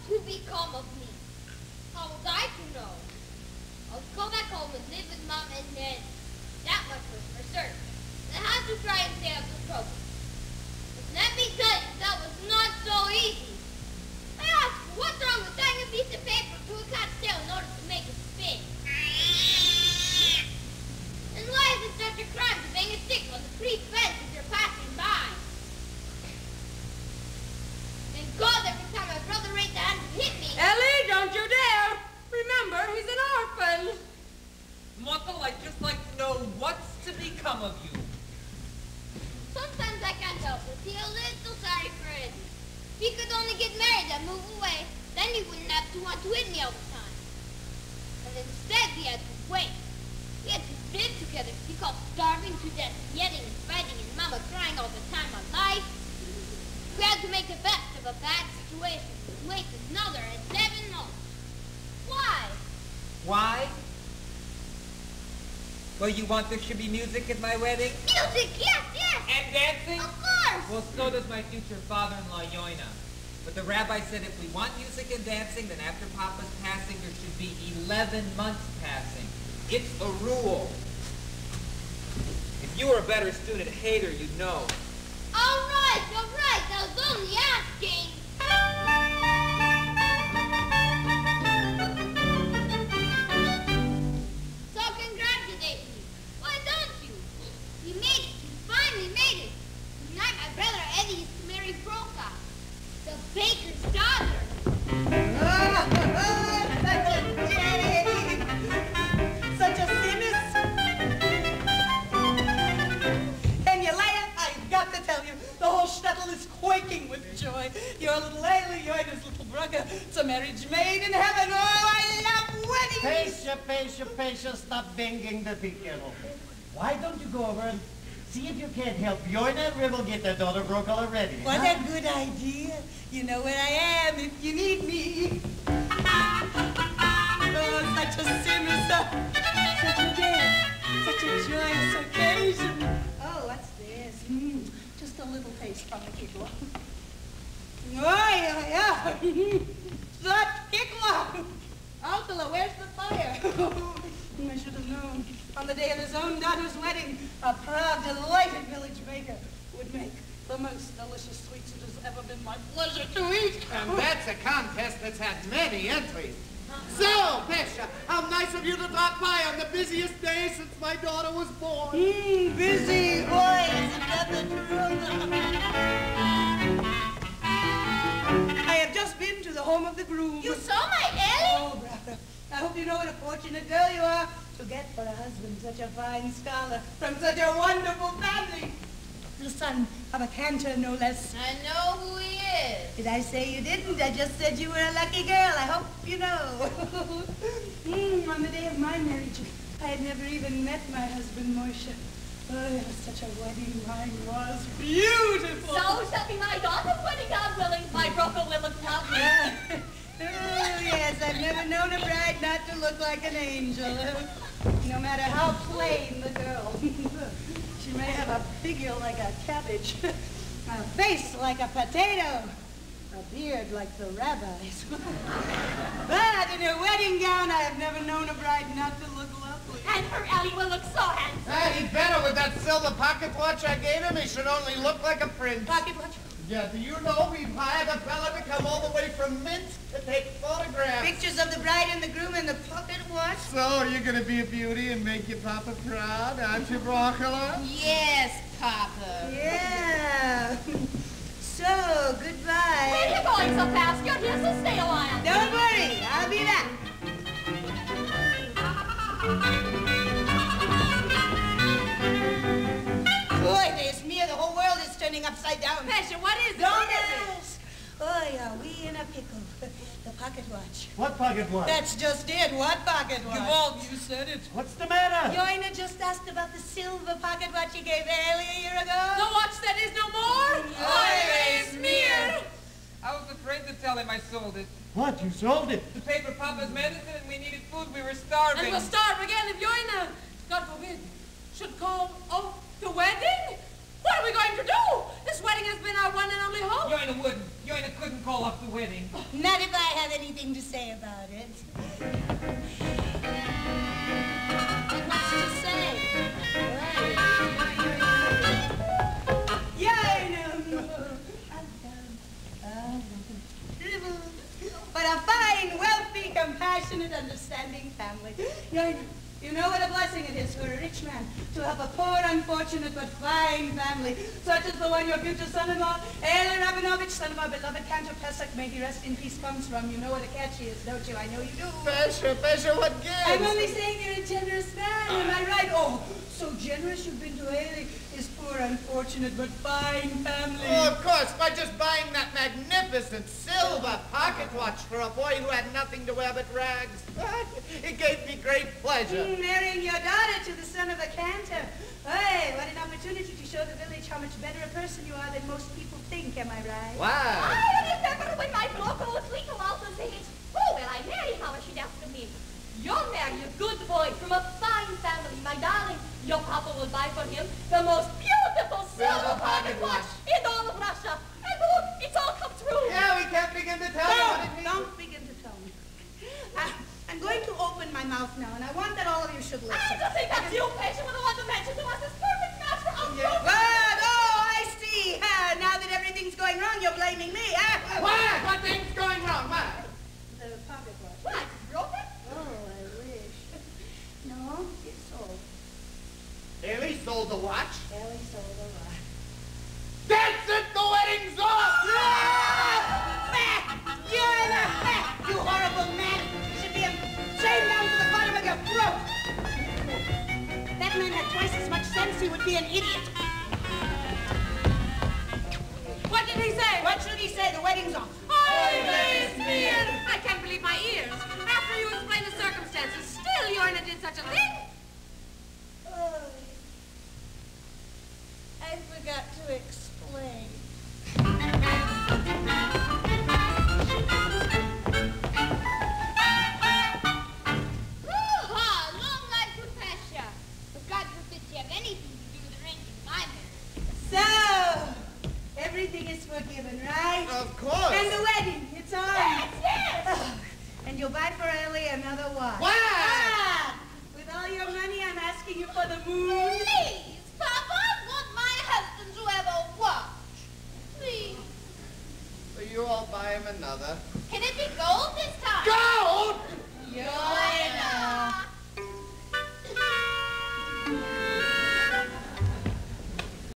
to become of me? How was I to know? I'll go back home and live with Mom and Dad. That much was for certain. I had to try and stay out of trouble. But let me tell you, that was not so easy. I asked, what's wrong with tying a piece of paper to a cat's tail in order to make it spin? And why is it such a crime to bang a stick on the creek fence as you're passing by? And God, every time my brother raised a hand to hit me... Ellie, don't you dare! Remember, he's an orphan. Mottel, I'd just like to know what's to become of you. Sometimes I can't help it. Feel a little sorry for Eddie. If he could only get married and move away, then he wouldn't have to want to hit me all the time. But instead, he had to wait. We had to live together because starving to death, yelling and fighting, and Mama crying all the time on life. We had to make the best of a bad situation and wait another 7 months. Why? Why? Well, you want there should be music at my wedding? Music, yes, yes! And dancing? Of course! Well, so does my future father-in-law, Yoine. But the rabbi said if we want music and dancing, then after Papa's passing, there should be 11 months passing. It's a rule. If you were a better student hater, you'd know. All right, I was only asking. So congratulate me. Why don't you? You made it. You finally made it. Tonight my brother Eddie is to marry Brokhe, the baker's daughter. Such a cynic. Can you lay it? I've got to tell you, the whole shtetl is quaking with joy. Your little Layla, Yoine's little Brokhe, it's a marriage made in heaven. Oh, I love weddings. Peshe, stop banging the piano. Why don't you go over and see if you can't help Yoine and Rivel get their daughter Brokhe already? What a good idea. You know where I am if you need me. Oh, such a simmer, such a day, such a joyous occasion. Oh, what's this? Just a little taste from the kikwa. Oh, yeah. Such kikwa. Alteh, where's the fire? I should have known. On the day of his own daughter's wedding, a proud, delighted village baker would make the most delicious sweets it has ever been my pleasure to eat. And that's a contest that's had many entries. So, Peshe, how nice of you to drop by on the busiest day since my daughter was born. Busy, boy, isn't that the truth? I have just been to the home of the groom. You saw my Ellie? Oh, brother, I hope you know what a fortunate girl you are to get for a husband such a fine scholar from such a wonderful family. The son of a Cantor, no less. I know who he is. Did I say you didn't? I just said you were a lucky girl. I hope you know. On the day of my marriage, I had never even met my husband, Moshe. Oh, it was such a wedding. Mine was beautiful. So shall be my daughter's wedding, God willing. My Brokhe will look lovely. Oh, yes, I've never known a bride not to look like an angel. No matter how plain the girl. She may have a figure like a cabbage, a face like a potato, a beard like the rabbis. But in her wedding gown, I have never known a bride not to look lovely. And her Ellie will look so handsome. He'd better with that silver pocket watch I gave him. He should only look like a prince. Pocket watch? Yeah, do you know we've hired a fella to come all the way from Minsk to take photographs? Pictures of the bride and the groom in the pocket watch? So, you're gonna be a beauty and make your papa proud, aren't you, Brokhe? Yes, Papa. Yeah. So, goodbye. Where are you going so fast? You're here, so stay a while. Don't worry, I'll be back. Boy, there's me, the whole world is turning upside down. Peshe, what is it? Don't What is it? ask. Boy, are we in a pickle. The pocket watch. What pocket watch? That's just it. What pocket watch? Gewalt, you said it. What's the matter? Yoine just asked about the silver pocket watch he gave Ellie a year ago. The watch that is no more? Always mere. I was afraid to tell him I sold it. What? You sold it? To pay for Papa's medicine and we needed food. We were starving. And we'll starve again if Yoine, God forbid, should call off the wedding? What are we going to do? This wedding has been our one and only hope. Yoine wouldn't. Yoine couldn't call up the wedding. Not if I have anything to say about it. What's to say? But a fine, wealthy, compassionate, understanding family. You know what a blessing it is for a rich man to have a poor, unfortunate, but fine family, such as the one your future son-in-law, Oleh Rabinovich, son of our beloved Cantor, Peshe, may he rest in peace, comes from. You know what a catch he is, don't you? I know you do. Peshe, what gives? I'm only saying you're a generous man, am I right? Oh, so generous you've been to Oleh, his poor, unfortunate, but fine family. Oh, of course, by just buying that magnificent silver pocket watch for a boy who had nothing to wear but rags. It gave me great pleasure. Marrying your daughter to the son of a Cantor. Hey, what an opportunity to show the village how much better a person you are than most people think, am I right? Wow. I remember when my Brokhe was little Alteh said, oh, well, I marry how much she'd after me. You'll marry a good boy from a fine family, my darling. Your papa will buy for him the most beautiful silver pocket watch in all of Russia. And look, it's all come true. Yeah, we can't begin to tell you what it means. Don't begin to tell me. I'm going to open my mouth now, and I want that all of you should listen. I just think that's you, Peshe, with the one to mention to us this perfect match for us. But, oh, I see. Now that everything's going wrong, you're blaming me. What? What thing's going wrong? What? The pocket watch. What, broken? Oh, I wish. No, it's sold. Oleh sold the watch? Oleh sold the watch. That's it! The wedding's off! You horrible man! You should be chained down to the bottom of your throat! If that man had twice as much sense, he would be an idiot. What did he say? What should he say? The wedding's off. I can't believe my ears. After you explained the circumstances, still Yoine did such a thing. Oh, I forgot to explain. Long life to Peshe. But God forbid you have anything to do with arranging my marriage. So, everything is forgiven, right? Of course. And the wedding, it's on. Yes. And you'll buy for Oleh another watch. What? With all your money, I'm asking you for the moon. Please, Papa, I want my husband to have a watch. Please. So you all buy him another. Can it be gold this time? Gold? Yeah.